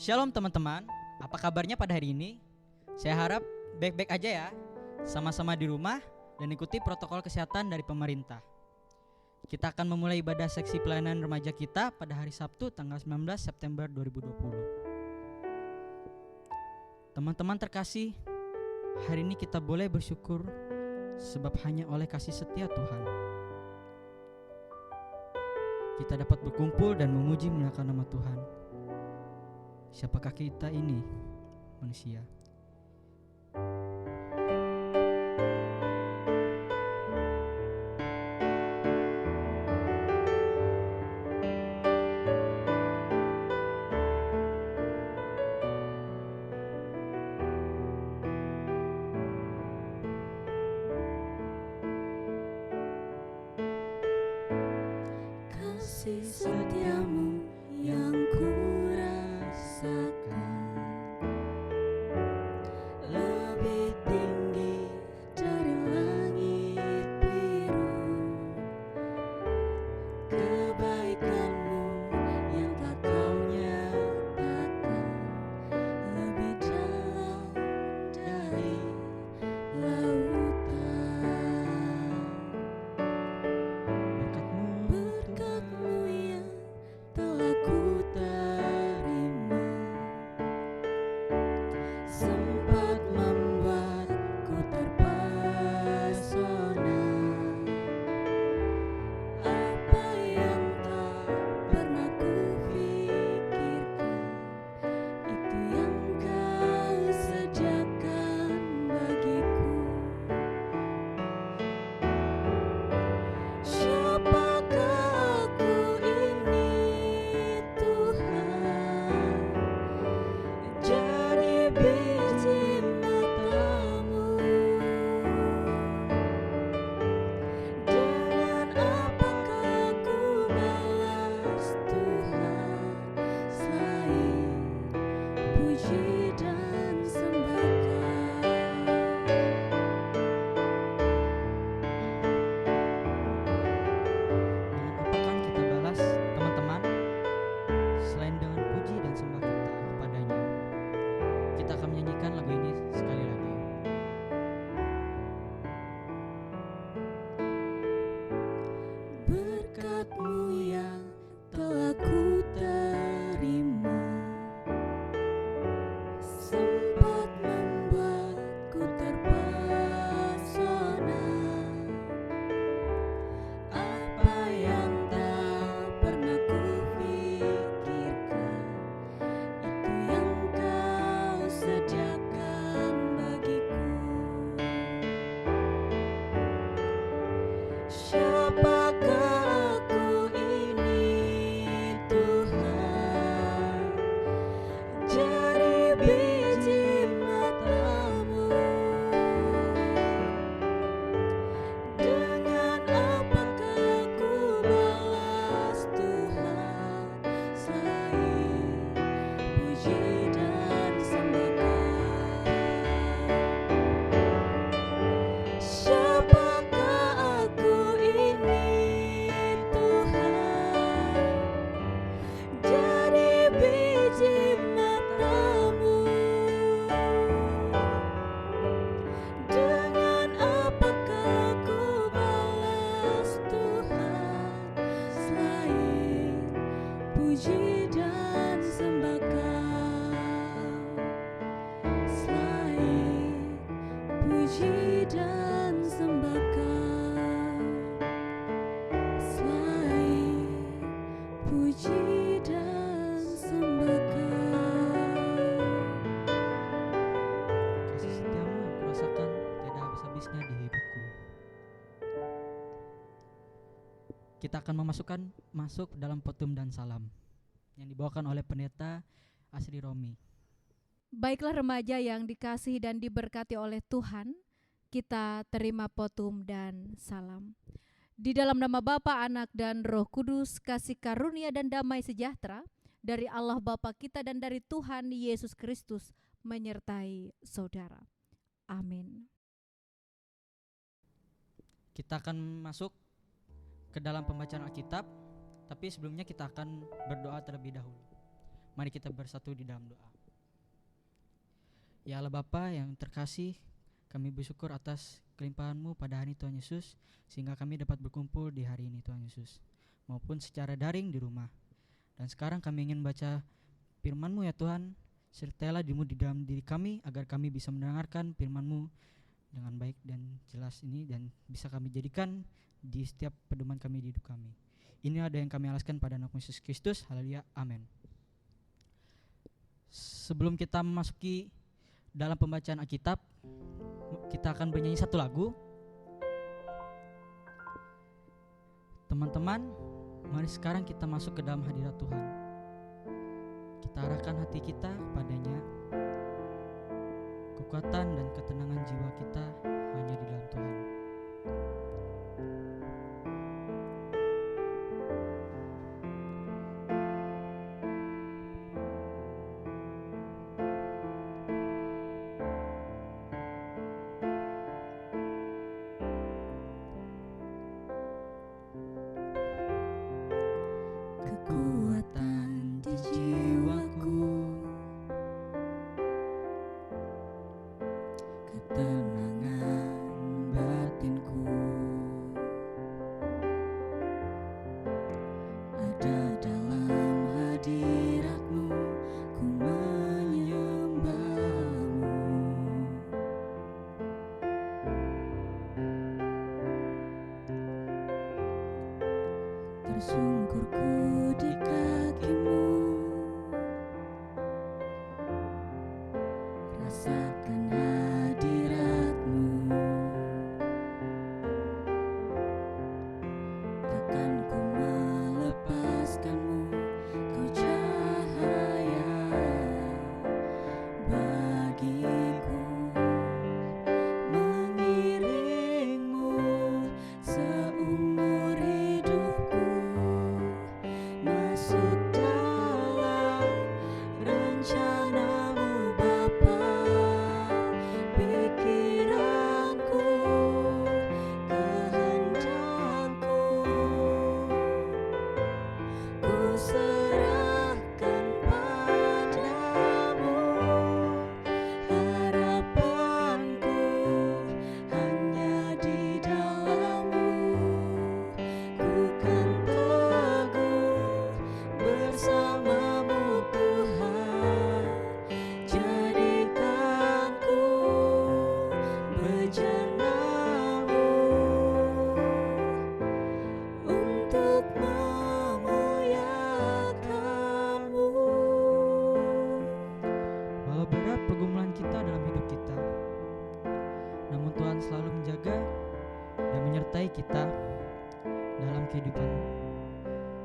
Shalom teman-teman, apa kabarnya pada hari ini? Saya harap baik-baik aja ya, sama-sama di rumah dan ikuti protokol kesehatan dari pemerintah. Kita akan memulai ibadah seksi pelayanan remaja kita pada hari Sabtu tanggal 19 September 2020. Teman-teman terkasih, hari ini kita boleh bersyukur sebab hanya oleh kasih setia Tuhan kita dapat berkumpul dan memuji memuliakan nama Tuhan. Siapakah kita ini? Manusia. Kasih setiamu yang ku rasakan lebih tinggi dari langit biru. Kebaikanmu yang tak kau nyatakan lebih dalam dari lautan. Berkat-Mu yang telah ku terima sempat membuatku terpesona. Apa yang tak pernah ku pikirkan, itu yang kau sediakan bagiku. Siapakah aku ini, Tuhan? Jadi biji mata-Mu. Dengan apakah ku balas Tuhan selain puji dan sembahkan? Dengan apa kan kita balas teman-teman selain dengan puji dan sembah kita kepadanya. Kita akan menyanyikan lagu ini sekali lagi. Berkat-Mu yang telah ku terima sempat membuatku terpesona. Apa yang tak pernah ku pikirkan, itu yang kau sediakan bagiku. Siapakah aku ini, Tuhan? Jadi biji mata-Mu. Dengan apakah ku balas Tuhan selain puji dan sembahkan? Siapakah aku ini, Tuhan? Jadi biji mata-Mu. Dengan apakah ku balas Tuhan selain puji dan sembahkan? Selain puji dan sembahkan, selain puji dan sembahkan. Kasih setiamu yang kurasakan tidak habis-habisnya di hidupku. Kita akan masuk dalam petum dan salam yang dibawakan oleh pendeta Asri Romi. Baiklah remaja yang dikasihi dan diberkati oleh Tuhan, kita terima potum dan salam. Di dalam nama Bapa, Anak, dan Roh Kudus, kasih karunia dan damai sejahtera dari Allah Bapa kita dan dari Tuhan Yesus Kristus menyertai saudara. Amin. Kita akan masuk ke dalam pembacaan Alkitab, tapi sebelumnya kita akan berdoa terlebih dahulu. Mari kita bersatu di dalam doa. Ya Allah Bapa yang terkasih, kami bersyukur atas kelimpahan-Mu pada hari Tuhan Yesus, sehingga kami dapat berkumpul di hari ini Tuhan Yesus, maupun secara daring di rumah. Dan sekarang kami ingin baca firman-Mu ya Tuhan, sertailah di-Mu di dalam diri kami, agar kami bisa mendengarkan firman-Mu dengan baik dan jelas ini, dan bisa kami jadikan di setiap pedoman kami di hidup kami. Ini ada yang kami alaskan pada nama Yesus Kristus, haleluya, amin. Sebelum kita memasuki dalam pembacaan Alkitab, kita akan bernyanyi satu lagu. Teman-teman, mari sekarang kita masuk ke dalam hadirat Tuhan. Kita arahkan hati kita kepadanya. Kekuatan dan ketenangan jiwa kita hanya di dalam Tuhan. Kekuatan di jiwaku, ketenangan batinku, ada dalam hadirat-Mu, ku menyembah-Mu. Tersungkurku di kaki-Mu, rasakan hadirat-Mu. Takkan ku melepaskan-Mu, Kau cahaya bagiku. Mengiring-Mu seumur hidupku, masuk dalam rencana-Mu Bapa. Pikiranku, kehendakku, ku serahkan padamu. Harapanku hanya di dalam-Mu, ku kan teguh bersama-Mu Tuhan. Jadikanku bejana-Mu untuk memuliakan-Mu. Walau berat pergumulan kita dalam hidup kita, namun Tuhan selalu menjaga dan menyertai kita dalam kehidupan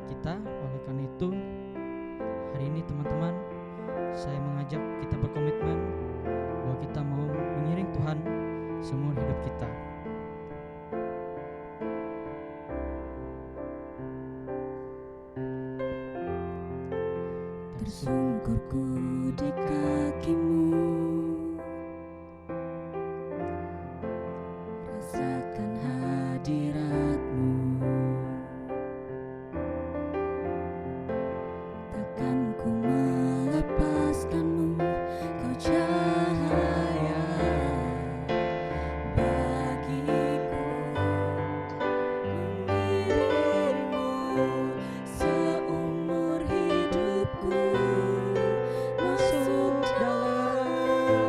kita. Oleh karena itu, hari ini teman-teman, saya mengajak kita berkomitmen bahwa kita mau mengiring Tuhan seumur hidup kita. Tersungkurku di kaki-Mu, rasakan hadirat-Mu. Takkan ku melepaskan-Mu, Kau cahaya bagiku. Mengiring-Mu seumur hidupku, masuk dalam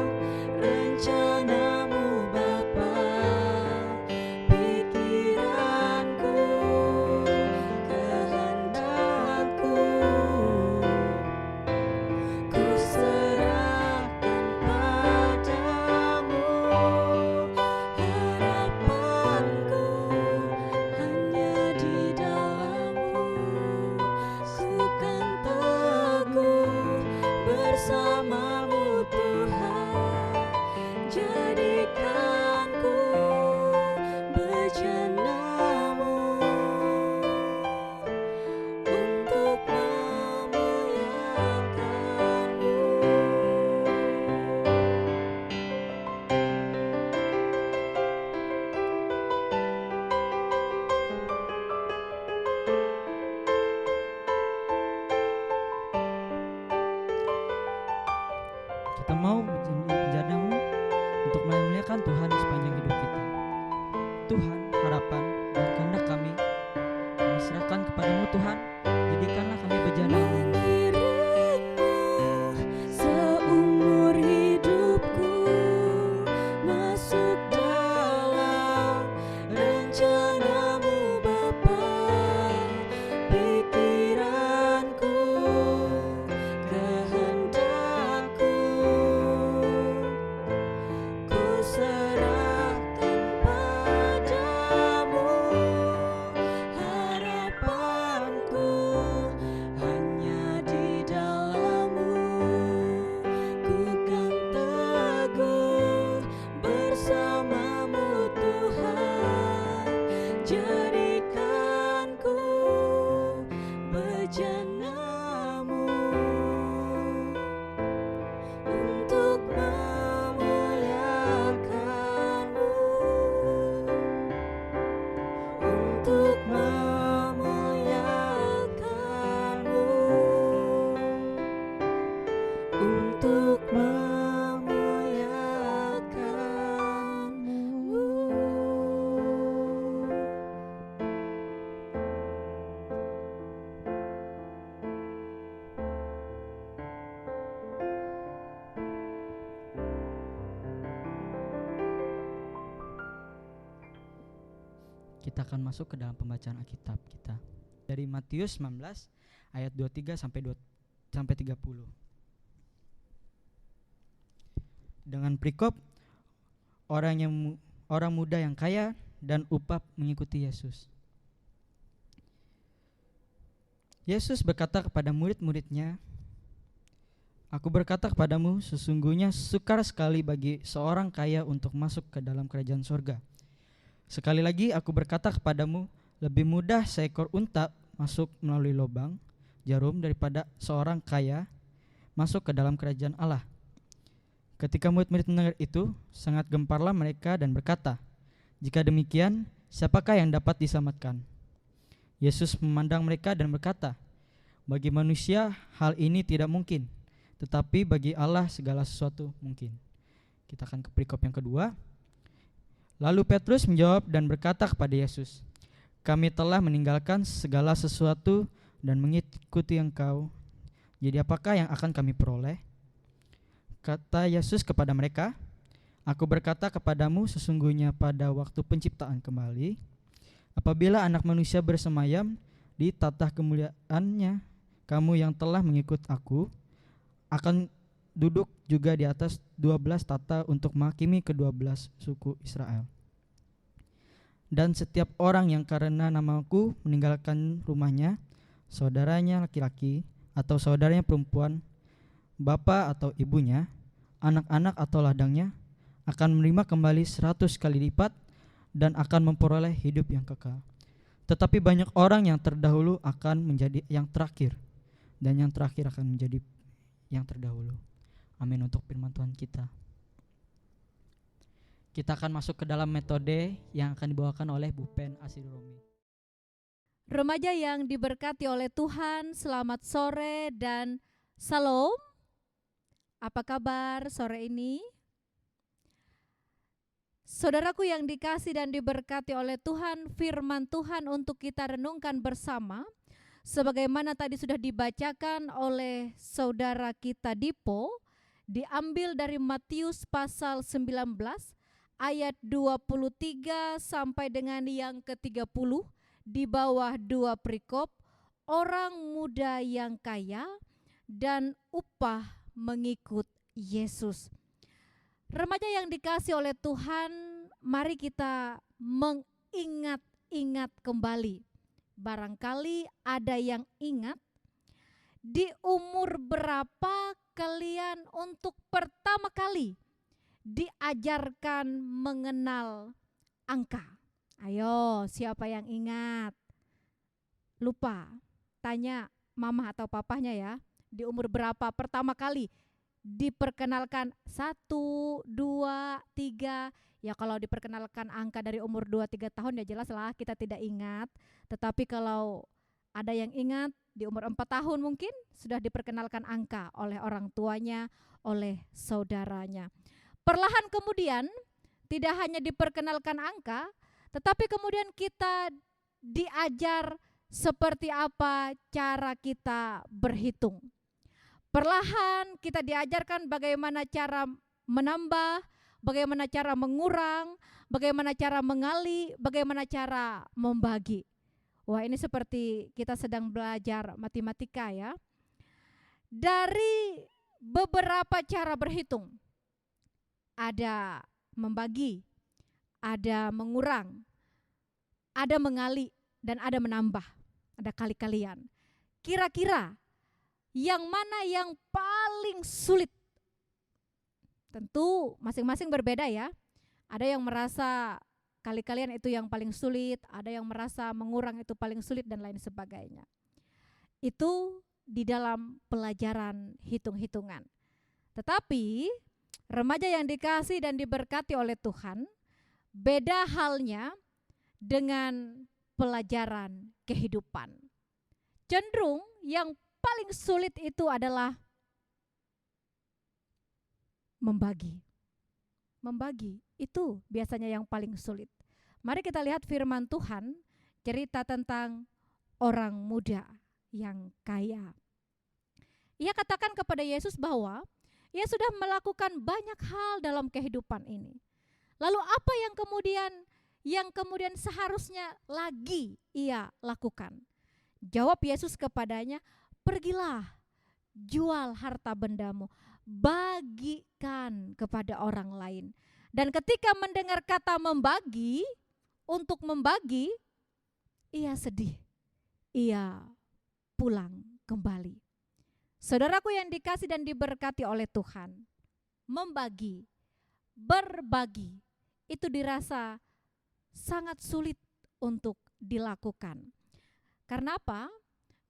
serahkan kepadamu Tuhan. Jadikanlah kami bejana. Mengiringmu seumur hidupku, masuk dalam rencanamu Bapa. Pikiranku, kehendakku, ku serahkan padamu. Harapanku hanya di dalam-Mu, ku kan teguh bersama-Mu Tuhan. Jadikanku bejana-Mu untuk memuliakan-Mu, untuk memuliakan-Mu, untuk memuliakan-Mu. Kita akan masuk ke dalam pembacaan Alkitab kita. Dari Matius 19 ayat 23 sampai 30. Dengan perikop orang muda yang kaya dan upah mengikuti Yesus. Yesus berkata kepada murid-muridnya, "Aku berkata kepadamu, sesungguhnya sukar sekali bagi seorang kaya untuk masuk ke dalam kerajaan sorga. Sekali lagi aku berkata kepadamu, lebih mudah seekor unta masuk melalui lubang jarum daripada seorang kaya masuk ke dalam kerajaan Allah." Ketika murid-murid mendengar itu, sangat gemparlah mereka dan berkata, "Jika demikian, siapakah yang dapat diselamatkan?" Yesus memandang mereka dan berkata, "Bagi manusia hal ini tidak mungkin, tetapi bagi Allah segala sesuatu mungkin." Kita akan ke perikop yang kedua. Lalu Petrus menjawab dan berkata kepada Yesus, "Kami telah meninggalkan segala sesuatu dan mengikuti Engkau. Jadi apakah yang akan kami peroleh?" Kata Yesus kepada mereka, "Aku berkata kepadamu, sesungguhnya pada waktu penciptaan kembali, apabila Anak Manusia bersemayam di tatah kemuliaannya, kamu yang telah mengikut Aku akan duduk juga di atas 12 tata untuk menghakimi ke-12 suku Israel. Dan setiap orang yang karena namaku meninggalkan rumahnya, saudaranya laki-laki atau saudaranya perempuan, bapa atau ibunya, anak-anak atau ladangnya, akan menerima kembali 100 kali lipat dan akan memperoleh hidup yang kekal. Tetapi banyak orang yang terdahulu akan menjadi yang terakhir, dan yang terakhir akan menjadi yang terdahulu." Amin untuk firman Tuhan kita. Kita akan masuk ke dalam metode yang akan dibawakan oleh Bu Pen Asiromi. Remaja yang diberkati oleh Tuhan, selamat sore dan salam. Apa kabar sore ini? Saudaraku yang dikasih dan diberkati oleh Tuhan, firman Tuhan untuk kita renungkan bersama, sebagaimana tadi sudah dibacakan oleh saudara kita Dipo, diambil dari Matius pasal 19 ayat 23 sampai dengan yang ke-30, di bawah 2 perikop, orang muda yang kaya dan upah mengikut Yesus. Remaja yang dikasih oleh Tuhan, mari kita mengingat-ingat kembali. Barangkali ada yang ingat, di umur berapa kalian untuk pertama kali diajarkan mengenal angka? Ayo, siapa yang ingat? Lupa, tanya mama atau papahnya ya. Di umur berapa pertama kali diperkenalkan 1, 2, 3. Ya kalau diperkenalkan angka dari umur 2-3 tahun ya jelas lah kita tidak ingat. Tetapi kalau ada yang ingat di umur 4 tahun mungkin sudah diperkenalkan angka oleh orang tuanya, oleh saudaranya. Perlahan kemudian tidak hanya diperkenalkan angka, tetapi kemudian kita diajar seperti apa cara kita berhitung. Perlahan kita diajarkan bagaimana cara menambah, bagaimana cara mengurang, bagaimana cara mengali, bagaimana cara membagi. Wah, ini seperti kita sedang belajar matematika ya. Dari beberapa cara berhitung, ada membagi, ada mengurang, ada mengali, dan ada menambah, ada kali-kalian. Kira-kira yang mana yang paling sulit? Tentu masing-masing berbeda ya. Ada yang merasa kali-kalian itu yang paling sulit, ada yang merasa mengurang itu paling sulit dan lain sebagainya. Itu di dalam pelajaran hitung-hitungan. Tetapi remaja yang dikasih dan diberkati oleh Tuhan, beda halnya dengan pelajaran kehidupan. Cenderung yang paling sulit itu adalah membagi. Membagi itu biasanya yang paling sulit. Mari kita lihat firman Tuhan, cerita tentang orang muda yang kaya. Ia katakan kepada Yesus bahwa ia sudah melakukan banyak hal dalam kehidupan ini. Lalu apa yang kemudian seharusnya lagi ia lakukan? Jawab Yesus kepadanya, pergilah, jual harta bendamu, bagikan kepada orang lain. Dan ketika mendengar kata membagi, untuk membagi, ia sedih. Ia pulang kembali. Saudaraku yang dikasih dan diberkati oleh Tuhan, membagi, berbagi, itu dirasa sangat sulit untuk dilakukan. Karena apa?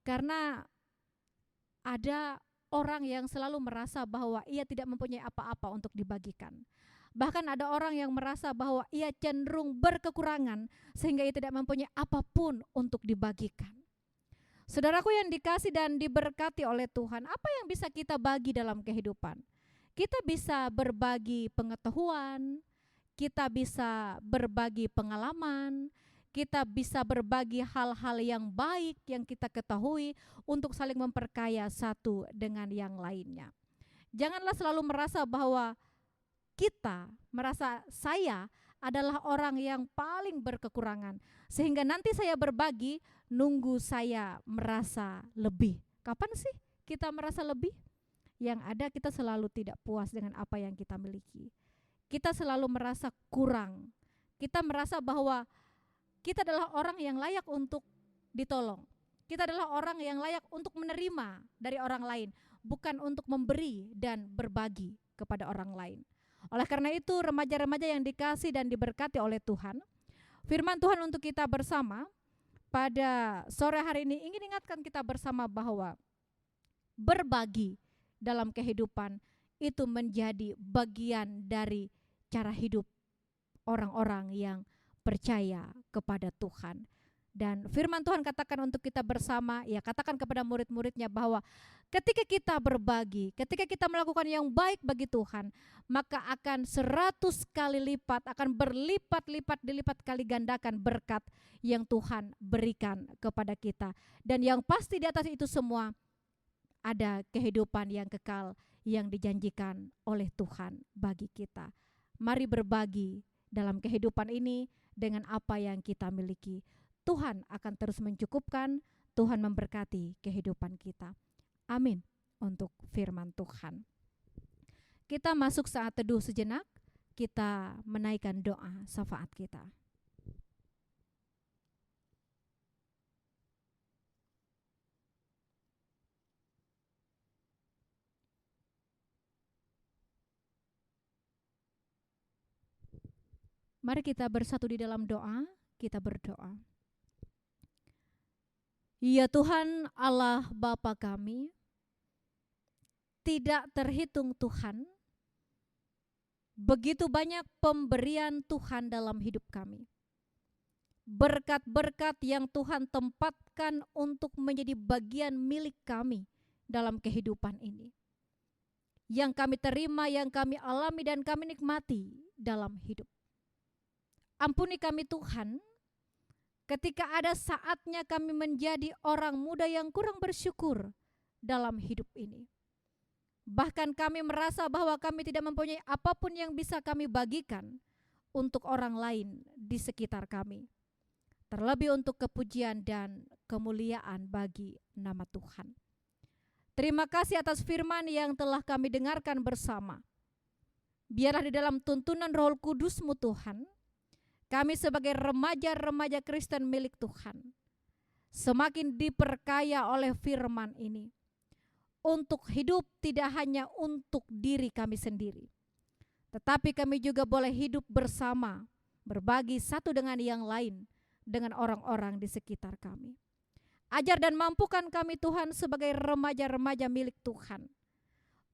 Karena ada orang yang selalu merasa bahwa ia tidak mempunyai apa-apa untuk dibagikan. Bahkan ada orang yang merasa bahwa ia cenderung berkekurangan sehingga ia tidak mempunyai apapun untuk dibagikan. Saudaraku yang dikasih dan diberkati oleh Tuhan, apa yang bisa kita bagi dalam kehidupan? Kita bisa berbagi pengetahuan, kita bisa berbagi pengalaman, kita bisa berbagi hal-hal yang baik yang kita ketahui untuk saling memperkaya satu dengan yang lainnya. Janganlah selalu merasa bahwa saya adalah orang yang paling berkekurangan, sehingga nanti saya berbagi, nunggu saya merasa lebih. Kapan sih kita merasa lebih? Yang ada kita selalu tidak puas dengan apa yang kita miliki. Kita selalu merasa kurang. Kita merasa bahwa kita adalah orang yang layak untuk ditolong. Kita adalah orang yang layak untuk menerima dari orang lain, bukan untuk memberi dan berbagi kepada orang lain. Oleh karena itu, remaja-remaja yang dikasih dan diberkati oleh Tuhan, firman Tuhan untuk kita bersama pada sore hari ini ingin ingatkan kita bersama bahwa berbagi dalam kehidupan itu menjadi bagian dari cara hidup orang-orang yang percaya kepada Tuhan. Dan firman Tuhan katakan untuk kita bersama, ya katakan kepada murid-muridnya bahwa ketika kita berbagi, ketika kita melakukan yang baik bagi Tuhan, maka akan 100 kali lipat, akan berlipat-lipat, dilipat kali gandakan berkat yang Tuhan berikan kepada kita. Dan yang pasti di atas itu semua ada kehidupan yang kekal yang dijanjikan oleh Tuhan bagi kita. Mari berbagi dalam kehidupan ini dengan apa yang kita miliki. Tuhan akan terus mencukupkan, Tuhan memberkati kehidupan kita. Amin untuk firman Tuhan. Kita masuk saat teduh sejenak, kita menaikkan doa syafaat kita. Mari kita bersatu di dalam doa, kita berdoa. Ya Tuhan Allah Bapa kami, tidak terhitung Tuhan, begitu banyak pemberian Tuhan dalam hidup kami. Berkat-berkat yang Tuhan tempatkan untuk menjadi bagian milik kami dalam kehidupan ini. Yang kami terima, yang kami alami dan kami nikmati dalam hidup. Ampuni kami Tuhan, ketika ada saatnya kami menjadi orang muda yang kurang bersyukur dalam hidup ini. Bahkan kami merasa bahwa kami tidak mempunyai apapun yang bisa kami bagikan untuk orang lain di sekitar kami. Terlebih untuk kepujian dan kemuliaan bagi nama Tuhan. Terima kasih atas firman yang telah kami dengarkan bersama. Biarlah di dalam tuntunan Roh Kudus-Mu Tuhan, kami sebagai remaja-remaja Kristen milik Tuhan, semakin diperkaya oleh firman ini. Untuk hidup tidak hanya untuk diri kami sendiri, tetapi kami juga boleh hidup bersama, berbagi satu dengan yang lain, dengan orang-orang di sekitar kami. Ajar dan mampukan kami Tuhan sebagai remaja-remaja milik Tuhan,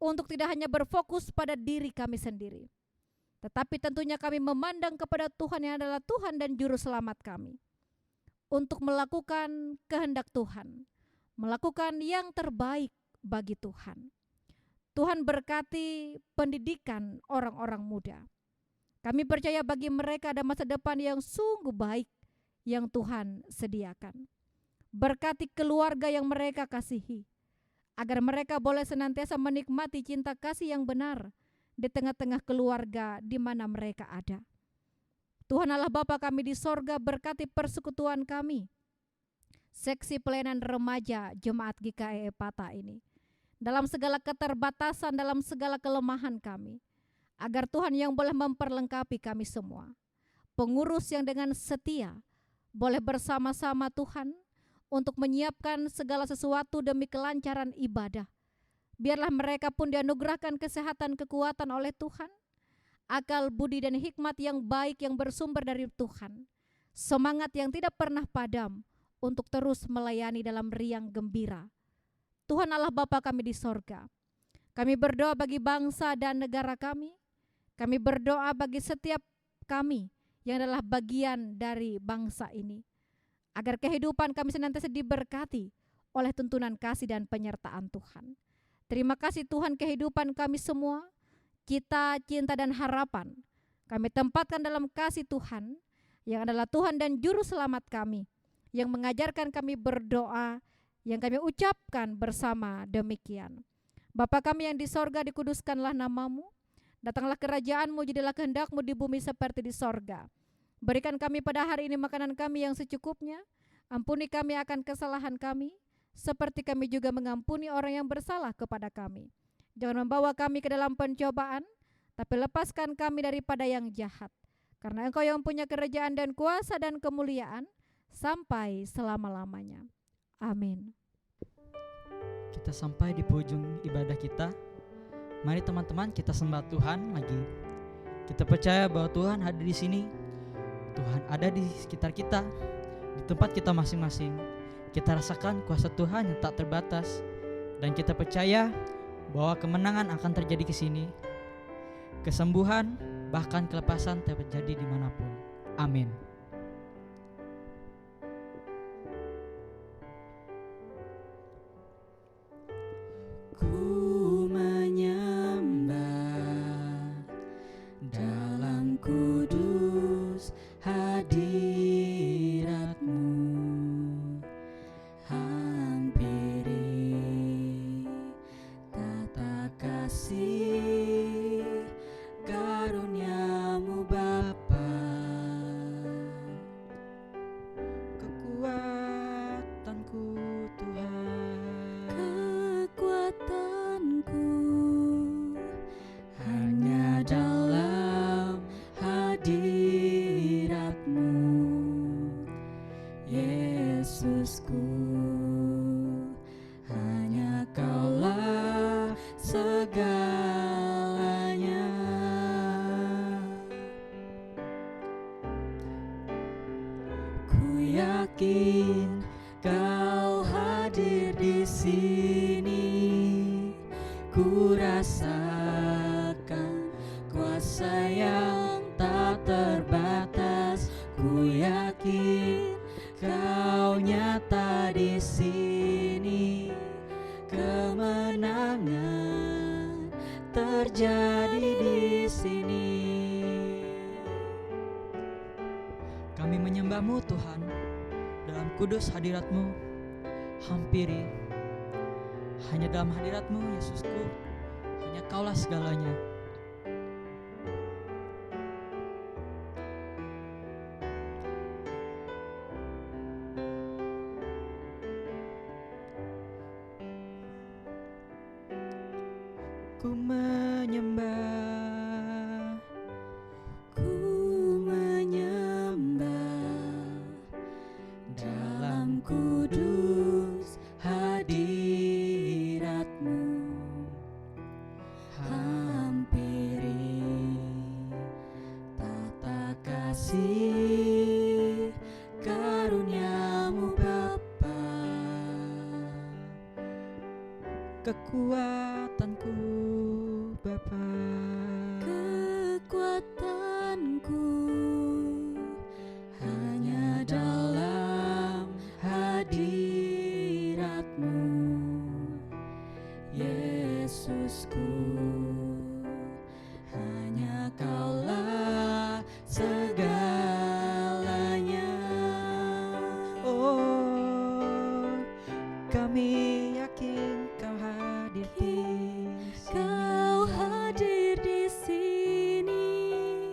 untuk tidak hanya berfokus pada diri kami sendiri, tetapi tentunya kami memandang kepada Tuhan yang adalah Tuhan dan Juru Selamat kami, untuk melakukan kehendak Tuhan, melakukan yang terbaik bagi Tuhan. Tuhan berkati pendidikan orang-orang muda. Kami percaya bagi mereka ada masa depan yang sungguh baik yang Tuhan sediakan. Berkati keluarga yang mereka kasihi, agar mereka boleh senantiasa menikmati cinta kasih yang benar di tengah-tengah keluarga di mana mereka ada. Tuhan Allah Bapa kami di sorga, berkati persekutuan kami, seksi pelayanan remaja Jemaat GKI Epata ini, dalam segala keterbatasan, dalam segala kelemahan kami, agar Tuhan yang boleh memperlengkapi kami semua, pengurus yang dengan setia boleh bersama-sama Tuhan untuk menyiapkan segala sesuatu demi kelancaran ibadah. Biarlah mereka pun dianugerahkan kesehatan, kekuatan oleh Tuhan, akal, budi, dan hikmat yang baik yang bersumber dari Tuhan, semangat yang tidak pernah padam untuk terus melayani dalam riang gembira. Tuhan Allah Bapa kami di sorga, kami berdoa bagi bangsa dan negara kami. Kami berdoa bagi setiap kami yang adalah bagian dari bangsa ini, agar kehidupan kami senantiasa diberkati oleh tuntunan kasih dan penyertaan Tuhan. Terima kasih Tuhan, kehidupan kami semua, cita, cinta, dan harapan kami tempatkan dalam kasih Tuhan, yang adalah Tuhan dan Juru Selamat kami, yang mengajarkan kami berdoa, yang kami ucapkan bersama demikian. Bapa kami yang di sorga, dikuduskanlah namamu, datanglah kerajaan-Mu, jadilah kehendak-Mu di bumi seperti di sorga. Berikan kami pada hari ini makanan kami yang secukupnya, ampuni kami akan kesalahan kami, seperti kami juga mengampuni orang yang bersalah kepada kami. Jangan membawa kami ke dalam pencobaan, tapi lepaskan kami daripada yang jahat. Karena Engkau yang punya kerajaan dan kuasa dan kemuliaan sampai selama-lamanya. Amin. Kita sampai di penghujung ibadah kita. Mari teman-teman kita sembah Tuhan lagi. Kita percaya bahwa Tuhan hadir di sini. Tuhan ada di sekitar kita, di tempat kita masing-masing. Kita rasakan kuasa Tuhan yang tak terbatas, dan kita percaya bahwa kemenangan akan terjadi di sini. Kesembuhan bahkan kelepasan terjadi dimanapun. Amin. Ku menyembah dalam kudus hadirat-Mu, hampiri tata kasih karunia-Mu Bapa. Kekuatanku Tuhan, Kekuatanku hanya dalam hadirat-Mu, Yesusku, hanya Kaulah segalanya. Ku yakin Kau hadir di sini, ku rasakan kuasa yang tak terbatas. Ku yakin Kau nyata di sini, kemenangan terjadi di sini. kami menyembah-Mu Tuhan. dalam kudus hadirat-Mu, hampiri. Hanya dalam hadirat-Mu, Yesusku, hanya Kaulah segalanya. Ku menyembah, Ku menyembah dalam kudus hadirat-Mu, hampiri tata kasih karunia-Mu Bapa. kekuatanku Bapa. Kekuatanku hanya dalam hadirat-Mu, Yesusku. Hanya Kaulah segalanya. Oh, kami yakin Kau hadir di sini. Kau hadir di sini,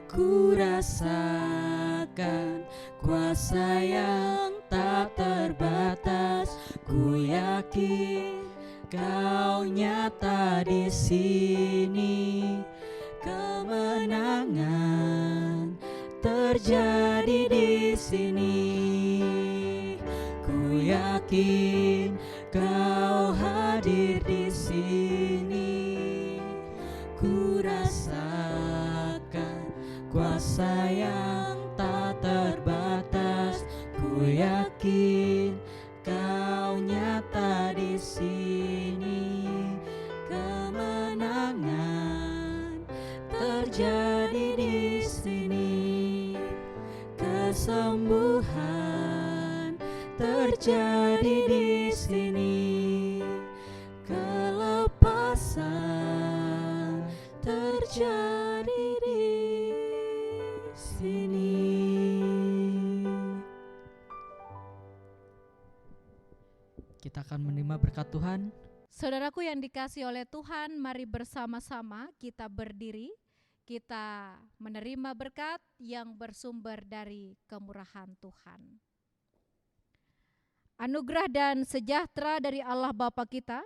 ku rasakan kuasa yang tak terbatas. Ku yakin Kau nyata di sini, kemenangan terjadi di sini. Ku yakin Kau hadir di sini, ku rasakan kuasa yang tak terbatas. Ku yakin Kau nyata di sini, kemenangan terjadi di sini, kesembuhan terjadi di sini, kelepasan terjadi di sini. Kita akan menerima berkat Tuhan. Saudaraku yang dikasihi oleh Tuhan, mari bersama-sama kita berdiri. Kita menerima berkat yang bersumber dari kemurahan Tuhan. Anugerah dan sejahtera dari Allah Bapa kita,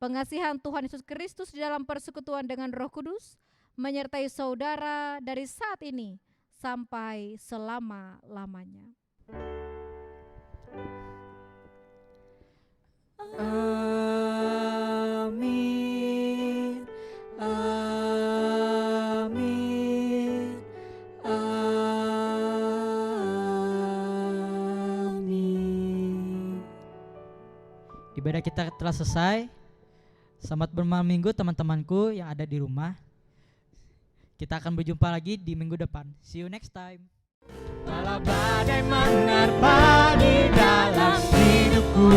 pengasihan Tuhan Yesus Kristus di dalam persekutuan dengan Roh Kudus, menyertai saudara dari saat ini sampai selama-lamanya. Amin, amin, amin. Ibadah kita telah selesai. Selamat bermalam minggu teman-temanku yang ada di rumah. Kita akan berjumpa lagi di minggu depan. See you next time. Walau badai menerpa di dalam hidupku